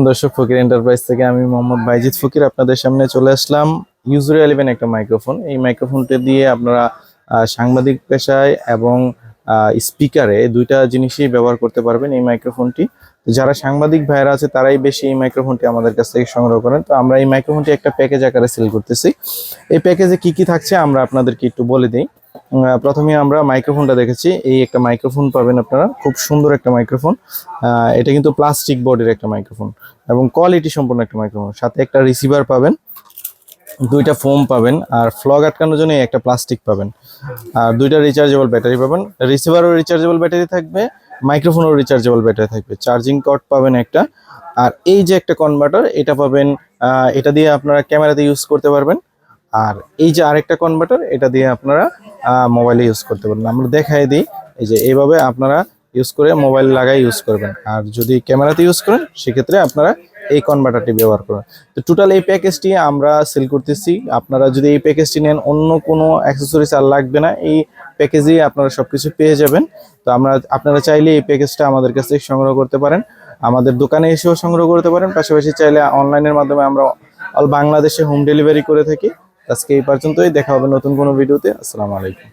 দর্শক ফকির এন্টারপ্রাইজ থেকে আমি মোহাম্মদ বাইজিদ ফকির আপনাদের সামনে চলে আসলাম। ইউজার 11 একটা মাইক্রোফোন। এই মাইক্রোফোনটি দিয়ে আপনারা সাংবাদিক পেশায় এবং স্পিকারে দুইটা জিনিসই ব্যবহার করতে পারবেন এই মাইক্রোফোনটি। যারা সাংবাদিক ভাইরা আছে তারাই বেশি এই মাইক্রোফোনটি আমাদের কাছ থেকে সংগ্রহ করেন। তো আমরা এই মাইক্রোফোনটি একটা প্যাকেজ আকারে সেল করতেছি। এই প্যাকেজে কি কি থাকছে আমরা আপনাদেরকে একটু বলে দিই। প্রথমে আমরা মাইক্রোফোনটা দেখেছি। এই একটা মাইক্রোফোন পাবেন আপনারা, খুব সুন্দর একটা মাইক্রোফোন। এটা কিন্তু প্লাস্টিক বডির একটা মাইক্রোফোন এবং কোয়ালিটি সম্পন্ন একটা মাইক্রোফোন। সাথে একটা রিসিভার পাবেন, দুইটা ফোম পাবেন, আর ফ্লগ আটকানোর জন্য একটা প্লাস্টিক পাবেন, আর দুইটা রিচার্জেবল ব্যাটারি পাবেন। রিসিভারও রিচার্জেবল ব্যাটারি থাকবে, মাইক্রোফোনও রিচার্জেবল ব্যাটারি থাকবে, চার্জিং কর্ড পাবেন একটা। আর এই যে একটা কনভার্টার এটা পাবেন, এটা দিয়ে আপনারা ক্যামেরাতে ইউজ করতে পারবেন। আর এই যে আরেকটা কনভার্টার এটা দিয়ে আপনারা মোবাইলে ইউজ করতে পারবেন। আমরা দেখাই দিই, এই যে এইভাবে আপনারা ইউজ করে মোবাইল লাগাই ইউজ করবেন। আর যদি ক্যামেরাতে ইউজ করেন সেক্ষেত্রে আপনারা এই কনভার্টারটি ব্যবহার করেন। তো টোটাল এই প্যাকেজটি আমরা সেল করতেছি। আপনারা যদি এই প্যাকেজটি নেন অন্য কোনো অ্যাক্সেসরিজ আর লাগবে না, এই প্যাকেজেই আপনারা সবকিছু পেয়ে যাবেন। তো আপনারা চাইলে এই প্যাকেজটা আমাদের কাছ থেকে সংগ্রহ করতে পারেন, আমাদের দোকানে এসেও সংগ্রহ করতে পারেন। পাশাপাশি চাইলে অনলাইনের মাধ্যমে আমরা অল বাংলাদেশে হোম ডেলিভারি করে থাকি। আজকে এই পর্যন্তই, দেখা হবে নতুন কোনো ভিডিওতে। আসসালামু আলাইকুম।